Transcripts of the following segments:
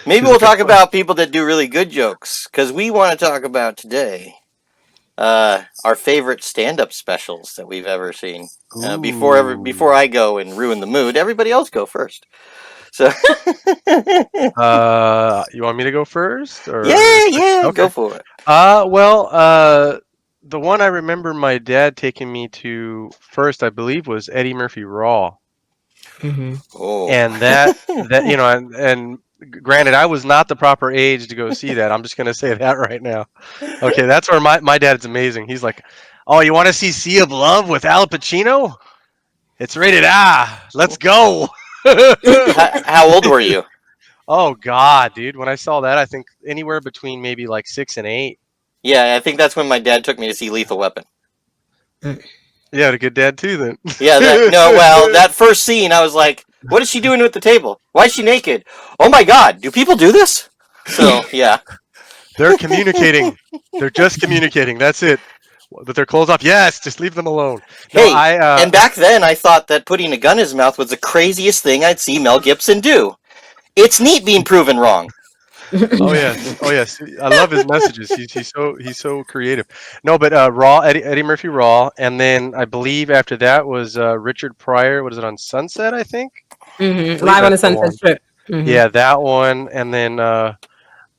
Maybe Is a we'll good talk point. about people that do really good jokes, because we want to talk about today our favorite stand-up specials that we've ever seen. Before Ooh. I go and ruin the mood, everybody else go first. So You want me to go first, or yeah, yeah, okay? go for it. Well, the one I remember my dad taking me to first, I believe, was Eddie Murphy Raw, Hmm. Oh, and that and granted, I was not the proper age to go see that. I'm just gonna say that right now. Okay, that's where my dad's amazing. He's like, "Oh, you want to see Sea of Love with Al Pacino? It's rated R. Let's go." how old were you? Oh God, dude! When I saw that, I think anywhere between maybe like 6 and 8. Yeah, I think that's when my dad took me to see Lethal Weapon. You had a good dad too, then. Yeah, that no, well, that first scene, I was like, "What is she doing with the table? Why is she naked? Oh my God, do people do this?" So yeah, They're communicating. They're just communicating. That's it. With their clothes off. Yes, just leave them alone. No, hey, and back then I thought that putting a gun in his mouth was the craziest thing I'd see Mel Gibson do. It's neat being proven wrong. Oh yes, oh yes. I love his messages. He's so creative. No, but Raw, Eddie Murphy Raw, and then I believe after that was Richard Pryor. What is it on Sunset? I think. I believe Live on the that's the Sunset one. Strip. Hmm. Yeah, that one, and then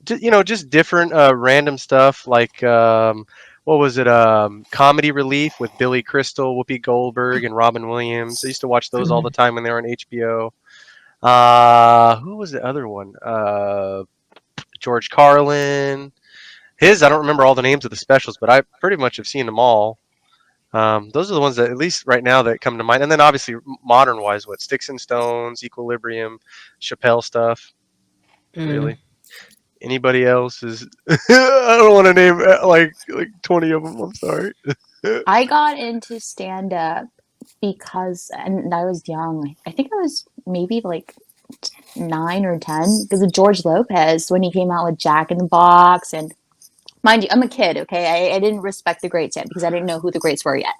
just different random stuff like what was it? Comedy Relief with Billy Crystal, Whoopi Goldberg, and Robin Williams. I used to watch those all the time when they were on HBO. Who was the other one? George Carlin. I don't remember all the names of the specials, but I pretty much have seen them all. Those are the ones that, at least right now, that come to mind. And then obviously modern wise, what Sticks and Stones, Equilibrium, Chappelle stuff. Mm. Really, anybody else is? I don't want to name like 20 of them. I'm sorry. I got into stand up because, and I was young. I think I was maybe like 9 or 10 because of George Lopez when he came out with Jack in the Box. And mind you, I'm a kid, okay? I didn't respect the greats yet because I didn't know who the greats were yet.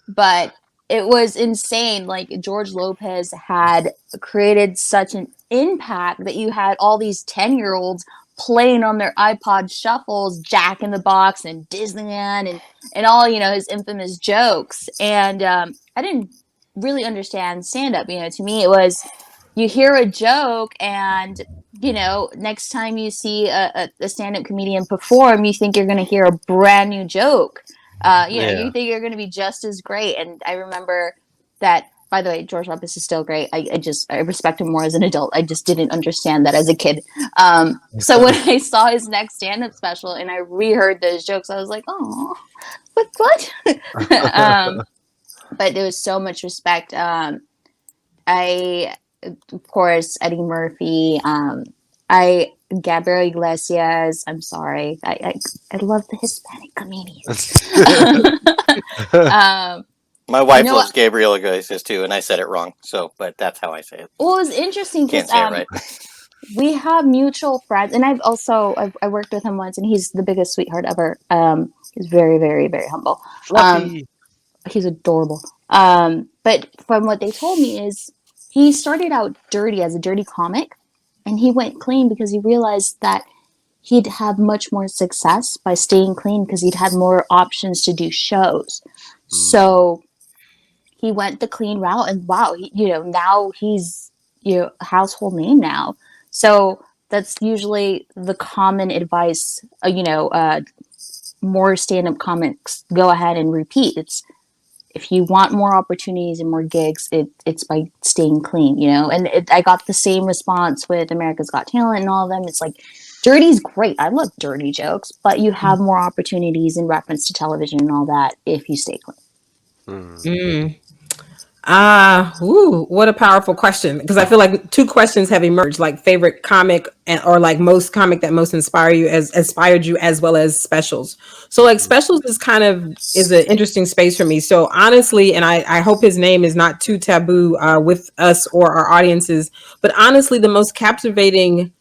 But it was insane. Like George Lopez had created such an impact that you had all these 10-year-olds playing on their iPod shuffles, Jack in the Box and Disneyland and all, his infamous jokes. And I didn't really understand stand up. To me, it was you hear a joke and next time you see a stand-up comedian perform, you think you're going to hear a brand new joke. You Yeah. think you're going to be just as great. And I remember that, by the way, George Lopez is still great. I respect him more as an adult. I just didn't understand that as a kid. So when I saw his next stand-up special and I reheard those jokes, I was like, oh, what? But there was so much respect. I, of course, Eddie Murphy. I Gabriel Iglesias. I'm sorry. I love the Hispanic comedians. um, My you wife know what? loves Gabriel Iglesias too, and I said it wrong. So, but that's how I say it. Well, it was interesting Can't because say it right. we have mutual friends, and I worked with him once, and he's the biggest sweetheart ever. He's very, very, very humble. Um, Fluffy. he's adorable. But from what they told me is he started out dirty as a dirty comic, and he went clean because he realized that he'd have much more success by staying clean because he'd had more options to do shows. Mm. So he went the clean route, and wow, now he's a household name now. So that's usually the common advice. More stand-up comics go ahead and repeat. It's if you want more opportunities and more gigs, it's by staying clean, And I got the same response with America's Got Talent and all of them. It's like, dirty's great. I love dirty jokes, but you have more opportunities in reference to television and all that if you stay clean. Mm. Mm. What a powerful question. Because I feel like two questions have emerged, like favorite comic or like most comic that most inspired you as well as specials. So like Mm. specials is an interesting space for me. So honestly, and I hope his name is not too taboo with us or our audiences, but honestly, the most captivating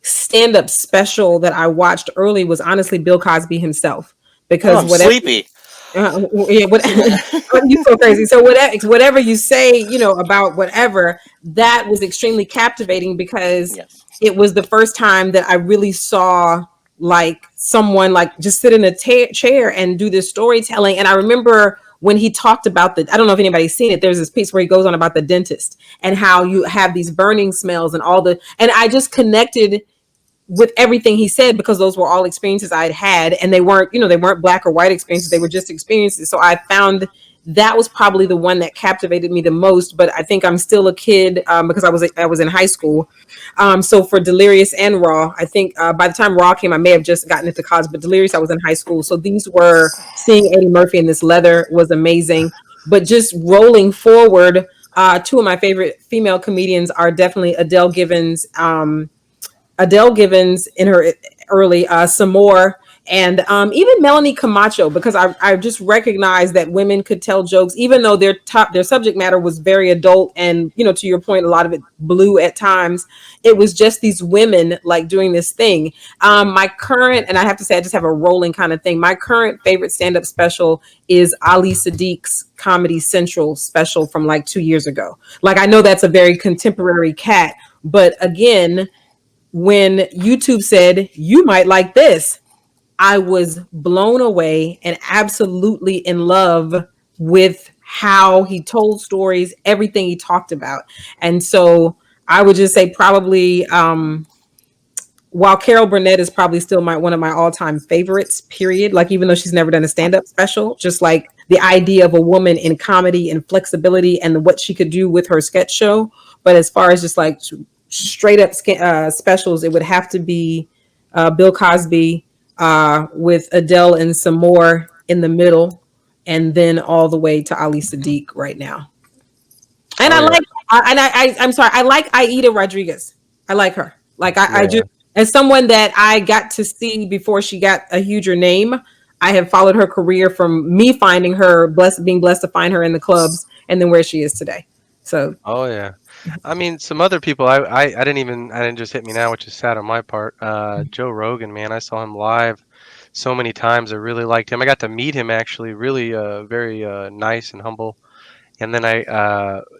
stand-up special that I watched early was honestly Bill Cosby himself. Oh, Because I'm whatever sleepy. Yeah, what, you so crazy. So whatever you say, about whatever, that was extremely captivating because Yes. it was the first time that I really saw like someone like just sit in a chair and do this storytelling. And I remember when he talked about I don't know if anybody's seen it. There's this piece where he goes on about the dentist and how you have these burning smells and and I just connected with everything he said because those were all experiences I'd had, and they weren't black or white experiences, they were just experiences. So I found that was probably the one that captivated me the most. But I think I'm still a kid, because I was in high school. So for Delirious and Raw, I think by the time Raw came, I may have just gotten into college, but Delirious, I was in high school. So these were seeing Eddie Murphy in this leather was amazing. But just rolling forward, two of my favorite female comedians are definitely Adele Givens in her early, some more, and even Melanie Camacho, because I just recognized that women could tell jokes, even though their subject matter was very adult, and to your point, a lot of it blew at times. It was just these women like doing this thing. My current, and I have to say, I just have a rolling kind of thing. My current favorite stand up special is Ali Sadiq's Comedy Central special from like 2 years ago. Like I know that's a very contemporary cat, but again, when YouTube said, you might like this, I was blown away and absolutely in love with how he told stories, everything he talked about. And so I would just say probably, while Carol Burnett is probably still one of my all-time favorites, period. Like even though she's never done a stand-up special, just like the idea of a woman in comedy and flexibility and what she could do with her sketch show. But as far as just like straight up specials, it would have to be Bill Cosby, with Adele and some more in the middle, and then all the way to Ali Sadiq right now. And Oh I yeah, like, I'm sorry, I like Aida Rodriguez. I like her. Like I yeah. just, as someone that I got to see before she got a huger name, I have followed her career from me finding her, being blessed to find her in the clubs, and then where she is today. So, Oh yeah. I mean, some other people. I didn't just hit me now, which is sad on my part. Joe Rogan, man, I saw him live so many times. I really liked him. I got to meet him actually. Really, very nice and humble. And then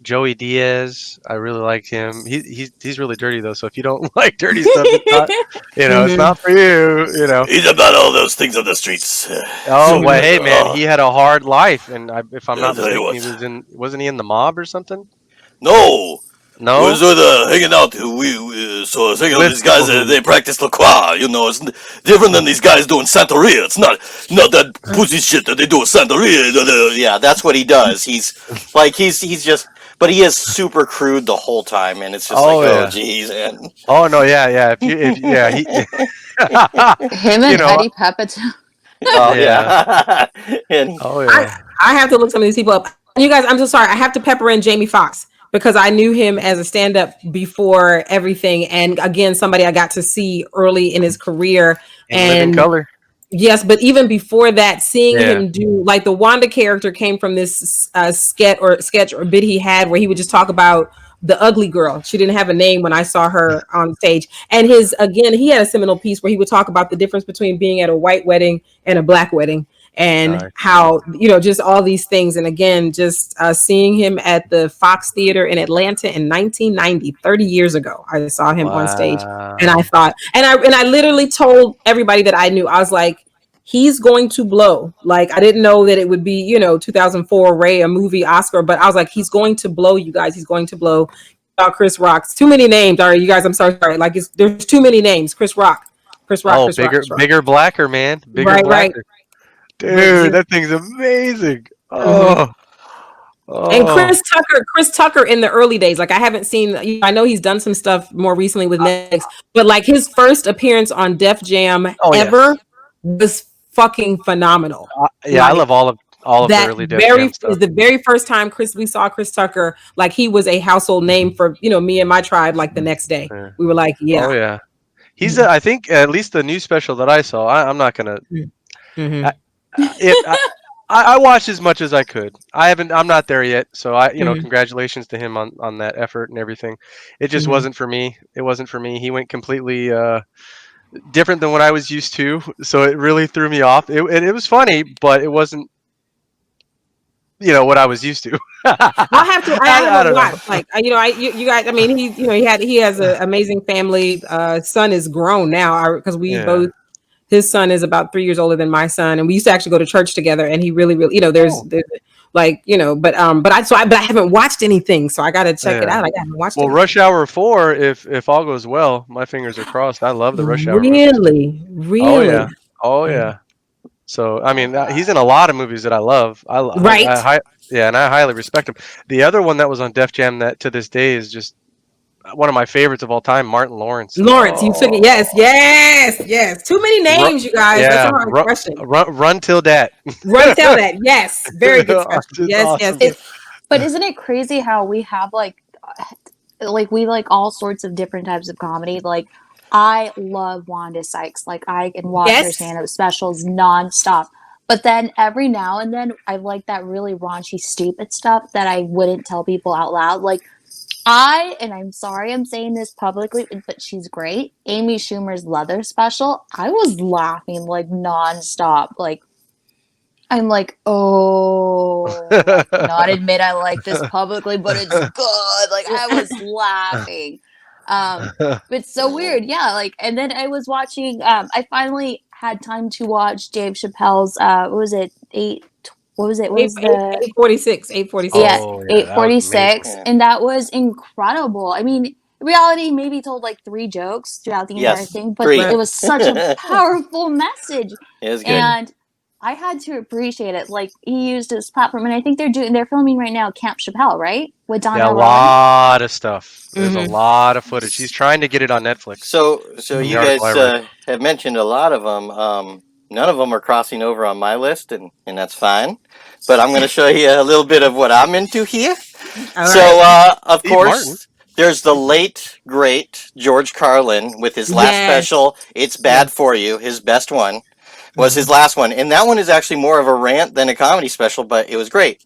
Joey Diaz, I really liked him. He's really dirty though. So if you don't like dirty stuff, it's mhm, not for you. He's about all those things on the streets. Oh Something well, mhm. like hey that. man, he had a hard life, and if I'm I not tell you mistaken, what. wasn't he in the mob or something? No, we're No, sort of hanging out. So hanging out with with these people guys. who. They practice lacroix. It's different than these guys doing Santeria. It's not that pussy shit that they do at Santeria. Yeah, that's what he does. He's just, but he is super crude the whole time, and it's just like, Oh oh yeah. geez, and Oh no, yeah, yeah. If yeah, he. Him you and know, Eddie Pepitone. oh yeah. yeah, and Oh I yeah. I have to look some of these people up. You guys, I'm so sorry. I have to pepper in Jamie Foxx because I knew him as a stand-up before everything, and again, somebody I got to see early in his career. In Living And Color. yes, but even before that, seeing Yeah. him do like the Wanda character came from this sketch or bit he had where he would just talk about the ugly girl. She didn't have a name when I saw her on stage. And he had a seminal piece where he would talk about the difference between being at a white wedding and a black wedding, and Nice. how just all these things. And again, just seeing him at the Fox Theater in Atlanta in 1990, 30 years ago, I saw him on stage, and I Wow. thought, and I literally told everybody that I knew, I was like, he's going to blow. Like I didn't know that it would be 2004 Ray, a movie Oscar, but I was like, he's going to blow, you guys. He's going to blow. Chris Rock's too many names. All right, you guys, I'm sorry. Like there's too many names. Chris Rock, Chris Rock, Oh, Chris Rock, bigger, Chris Rock. bigger, blacker, man. Bigger, Right, right. blacker. But Dude, just that thing's amazing. mhm. Oh, And oh. Chris Tucker in the early days, like I haven't seen. I know he's done some stuff more recently with Netflix, but like his first appearance on Def Jam Oh ever yes. was fucking phenomenal. Yeah, I Like love all of the that early Def very Jam is stuff. the very first time we saw Chris Tucker. Like he was a household name for me and my tribe. Like the next day, Yeah. we were like, yeah. Oh yeah. Mhm. I think at least the new special that I saw. I'm not gonna. I, Mhm. it. I watched as much as I could. I haven't. I'm not there yet. So Mhm. congratulations to him on that effort and everything. It just Mhm. wasn't for me. It wasn't for me. He went completely different than what I was used to. So it really threw me off. It was funny, but it wasn't. what I was used to. I'll have to. I I haven't don't know. watched. Like you guys. I mean, he has an amazing family. Son is grown now. Because we Yeah. both. His son is about 3 years older than my son, and we used to actually go to church together. And he really, really, Oh. there's like but I haven't watched anything, so I got to check it Yeah. out. I haven't watched Well, anything. Rush Hour 4, if all goes well, my fingers are crossed. I love the Rush Hour movies. Really, Oh really, yeah. Oh yeah. So I mean, he's in a lot of movies that I love. right, Yeah, and I highly respect him. The other one that was on Def Jam that to this day is just one of my favorites of all time, Martin Lawrence. Lawrence. You took it. Oh, Yes, yes, yes. Too many Ru- names, you guys. That's a yeah, hard question. run till that. Run, tell that. Yes, very good special. It's Yes, yes, awesome. yes. But isn't it crazy how we have we like all sorts of different types of comedy? Like I love Wanda Sykes. Like I can watch her Yes. stand-up specials nonstop. But then every now and then I like that really raunchy, stupid stuff that I wouldn't tell people out loud. Like and I'm sorry I'm saying this publicly, but she's great. Amy Schumer's leather special. I was laughing like nonstop. Like I'm like, oh, I cannot admit I like this publicly, but it's good. Like I was laughing. But it's so weird. Yeah, like and then I was watching I finally had time to watch Dave Chappelle's what was it? What was it? What Eight, was eight, the 846. 846. yeah, Oh yeah, that was amazing. 846 Yeah. and that was incredible. I mean, reality maybe told like 3 jokes throughout the entire Yes, thing, but 3. it was such a powerful message. It was good. And I had to appreciate it. Like he used his platform, and I think they're filming right now Camp Chappelle, right? With Yeah, a Donnell Rowan. lot of stuff. There's a Mhm. lot of footage. He's trying to get it on Netflix. So From the you article I guys read. have mentioned a lot of them. None of them are crossing over on my list, and that's fine. But I'm going to show you a little bit of what I'm into here. All So, right. of Steve Martin. course, there's the late great George Carlin with his last Yes. special. It's bad for you. His best one was his Mhm. last one, and that one is actually more of a rant than a comedy special, but it was great.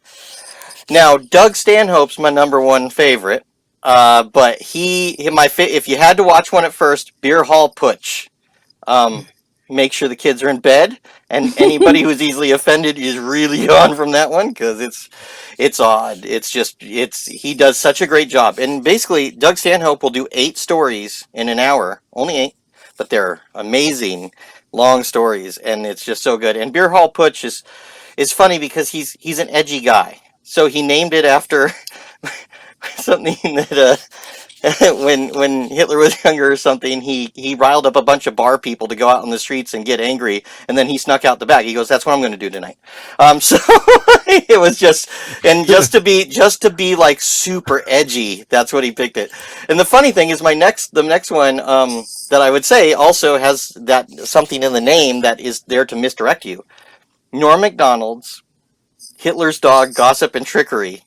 Now, Doug Stanhope's my number one favorite. But if you had to watch one at first, Beer Hall Putsch. Make sure the kids are in bed, and anybody who's easily offended is really on from that one because it's odd. He does such a great job, and basically Doug Stanhope will do 8 stories in an hour, only 8, but they're amazing long stories, and it's just so good. And Beer Hall Putsch is funny because he's an edgy guy, so he named it after something that when Hitler was younger or something, he riled up a bunch of bar people to go out on the streets and get angry, and then he snuck out the back. He goes, "That's what I'm going to do tonight." So it was just to be like super edgy. That's what he picked it. And the funny thing is, the next one that I would say also has that something in the name that is there to misdirect you. Norm Macdonald's Hitler's Dog, Gossip and Trickery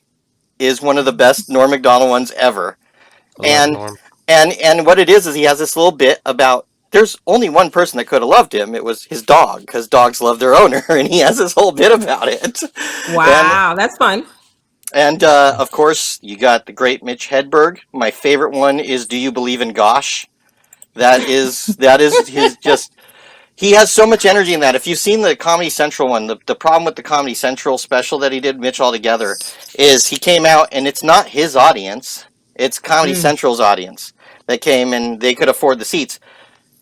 is one of the best Norm Macdonald ones ever. I love And Norm. and what it is he has this little bit about there's only one person that could have loved him. It was his dog because dogs love their owner, and he has this whole bit about it. Wow, that's fun. And of course, you got the great Mitch Hedberg. My favorite one is "Do You Believe in Gosh?" That is his just. He has so much energy in that. If you've seen the Comedy Central one, the problem with the Comedy Central special that he did, Mitch Altogether, is he came out and it's not his audience. It's Comedy Mm. Central's audience that came and they could afford the seats.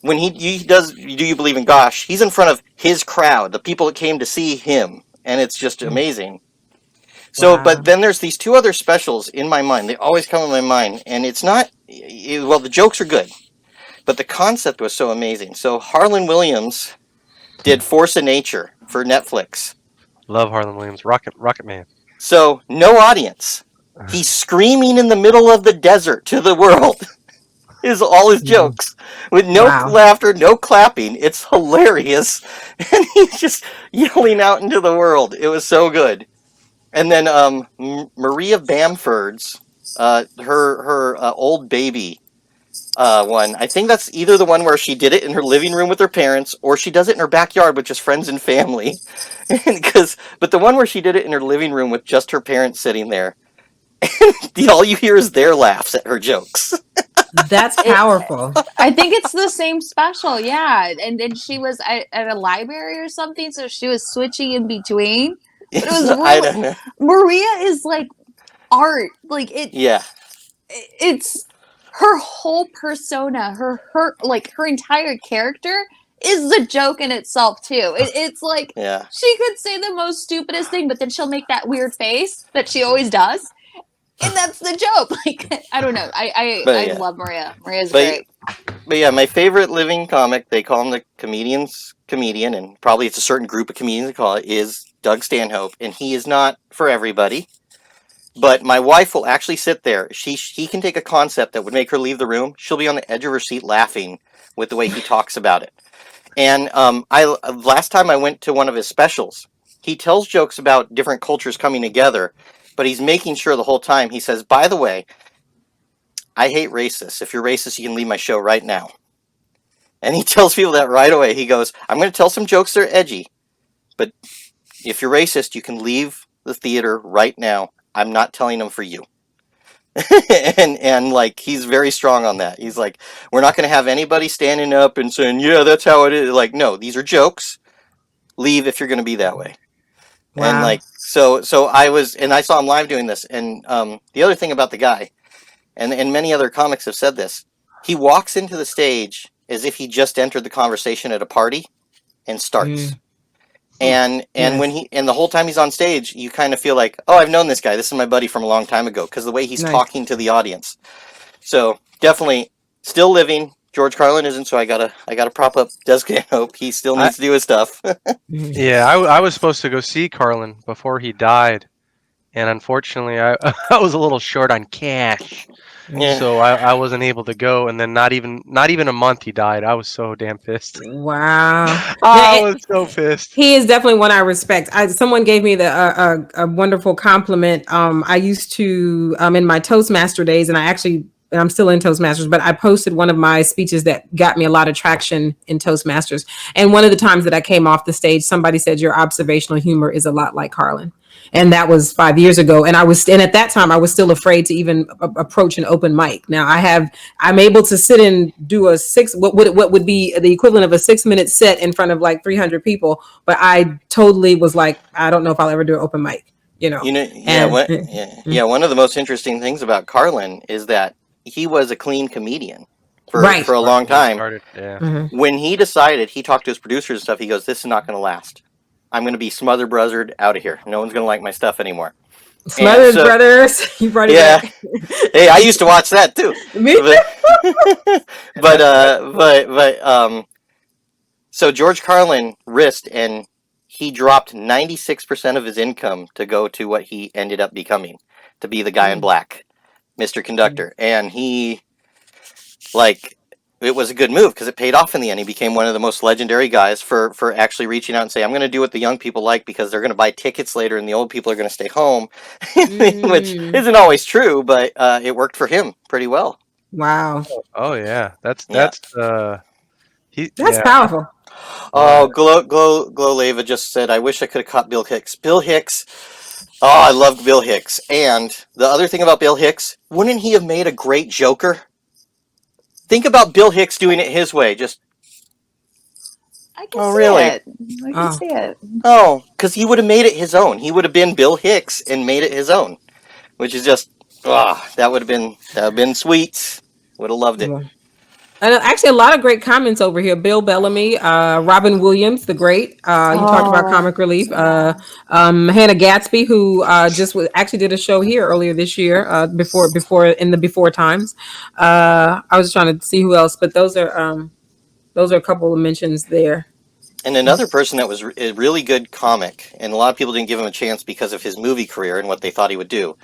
When he does Do You Believe in Gosh, he's in front of his crowd, the people that came to see him, and it's just amazing. So, Wow. but then there's these 2 other specials in my mind. They always come in my mind, and it's not, well, the jokes are good, but the concept was so amazing. So Harlan Williams did Force of Nature for Netflix. Love Harlan Williams. Rocket Man. So no audience. He's screaming in the middle of the desert to the world. Is all his jokes with no Wow. laughter, no clapping. It's hilarious, and he's just yelling out into the world. It was so good. And then Maria Bamford's her old baby one. I think that's either the one where she did it in her living room with her parents, or she does it in her backyard with just friends and family. But the one where she did it in her living room with just her parents sitting there, all you hear is their laughs at her jokes. That's powerful. I think it's the same special, yeah. And then she was at a library or something, so she was switching in between. But it was I really don't know. Maria is like art. Like Yeah, it's her whole persona, her entire character is the joke in itself too. It's like yeah, she could say the most stupidest thing, but then she'll make that weird face that she always does, and that's the joke. Like I don't know. but I yeah, love Maria. Maria's but great. but yeah, my favorite living comic, they call him the comedian's comedian, and probably it's a certain group of comedians that call it, is Doug Stanhope, and he is not for everybody. But my wife will actually sit there. He can take a concept that would make her leave the room. She'll be on the edge of her seat laughing with the way he talks about it. And I last time I went to one of his specials, he tells jokes about different cultures coming together, but he's making sure the whole time he says, "By the way, I hate racists. If you're racist, you can leave my show right now." And he tells people that right away. He goes, "I'm going to tell some jokes that are edgy, but if you're racist, you can leave the theater right now. I'm not telling them for you." and like he's very strong on that. He's like, "We're not going to have anybody standing up and saying, 'Yeah, that's how it is.' Like, no, these are jokes. Leave if you're going to be that way." And Wow. like so I saw him live doing this. And the other thing about the guy, and many other comics have said this, he walks into the stage as if he just entered the conversation at a party and starts. Mm. And when Yes. he and the whole time he's on stage, you kind of feel like, "Oh, I've known this guy. This is my buddy from a long time ago," because the way he's Nice. talking to the audience. So definitely still living. George Carlin isn't, so I gotta prop up Des Stanhope. He still I, needs to do his stuff. Mhm. yeah, I was supposed to go see Carlin before he died, and unfortunately, I was a little short on cash, Yeah. so I wasn't able to go. And then not even a month he died. I was so damn pissed. Wow. Now, I was so pissed. he is definitely one I respect. Someone gave me a wonderful compliment. I used to in my Toastmaster days, and I'm still in Toastmasters, but I posted one of my speeches that got me a lot of traction in Toastmasters. And one of the times that I came off the stage, somebody said your observational humor is a lot like Carlin. And that was 5 years ago. And at that time I was still afraid to even approach an open mic. Now I'm able to sit and do what would be the equivalent of a 6 minute set in front of like 300 people. But I totally was like, I don't know if I'll ever do an open mic, You know, yeah, and one of the most interesting things about Carlin is that he was a clean comedian right. for a long When he time. started, yeah. Mhm. When he decided, he talked to his producers and stuff. He goes, "This is not going to last. I'm going to be smother buzzard out of here. No one's going to like my stuff anmore." And Smothers so, Brothers, you brought it yeah, back. hey, I used to watch that too. Me But, too. so George Carlin risked, and he dropped 96% of his income to go to what he ended up becoming, to be the guy in black, Mr. Conductor. And he, like, it was a good move because it paid off in the end. He became one of the most legendary guys for actually reaching out and saying, "I'm going to do what the young people like because they're going to buy tickets later and the old people are going to stay home," which isn't always true, but it worked for him pretty well. Wow, Oh yeah, Yeah. he that's yeah. powerful. Oh Oh, Glow Lava just said, "I wish I could have caught Bill Hicks." Bill Hicks. Oh, I love Bill Hicks. And the other thing about Bill Hicks, wouldn't he have made a great Joker? Think about Bill Hicks doing it his way. Just, I can oh, see really? it. I can Oh, see it. Oh, because he would have made it his own. He would have been Bill Hicks and made it his own, which is just, that would have been sweet. Would have loved it. well. And actually, a lot of great comments over here. Bill Bellamy, Robin Williams, the great. You talked about Oh, comic relief. yeah. Hannah Gatsby, who actually did a show here earlier this year. Before in the before times. I was just trying to see who else, but those are a couple of mentions there. And another person that was a really good comic, and a lot of people didn't give him a chance because of his movie career and what they thought he would do.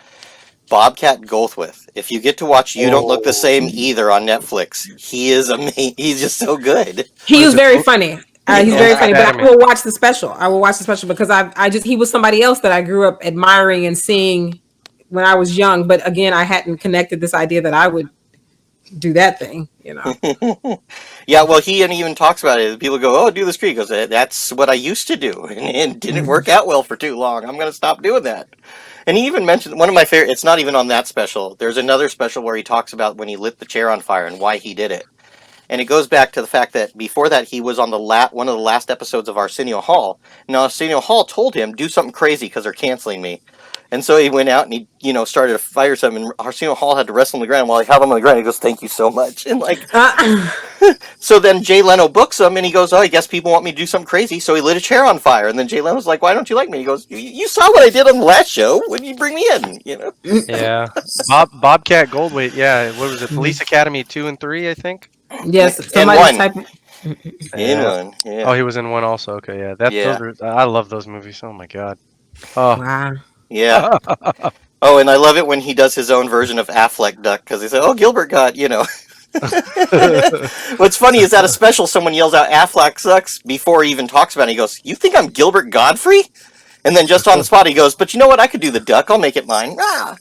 Bobcat Goldthwait. If you get to watch "You Don't Look the Same Either" on Netflix, he is amazing. He's just so good. He What was is it? very funny. He's Yeah. very funny, but I Academy. will watch the special. I will watch the special because he was somebody else that I grew up admiring and seeing when I was young. But again, I hadn't connected this idea that I would do that thing. Yeah, well, he even talks about it. People go, "Oh, do the street." He goes, "That's what I used to do, and it didn't work out well for too long. I'm going to stop doing that." And he even mentioned one of my favorite. It's not even on that special. There's another special where he talks about when he lit the chair on fire and why he did it. And it goes back to the fact that before that he was on the one of the last episodes of Arsenio Hall. Now Arsenio Hall told him, do something crazy because they're canceling me. And so he went out and he, started to fire something. And Arsenio Hall had to wrestle on the ground. While he had him on the ground, he goes, "Thank you so much." And so then Jay Leno books him, and he goes, "Oh, I guess people want me to do something crazy." So he lit a chair on fire, and then Jay Leno's like, "Why don't you like me?" He goes, "You saw what I did on the last show. When you bring me in, Yeah, Bobcat Goldthwait. Yeah, what was it? Police Academy 2 and 3, I think. Yes, and somebody's one typing. in Yeah. one, yeah. Oh, he was in one also. Okay, yeah. Yeah. Those are. I love those movies. Oh my god. Oh. Wow. Yeah. Oh, and I love it when he does his own version of Affleck Duck because he said, "Oh, Gilbert got." What's funny is at a special, someone yells out "Affleck sucks" before he even talks about it. He goes, "You think I'm Gilbert Godfrey?" And then just on the spot, he goes, "But you know what? I could do the duck. I'll make it mine." Ah.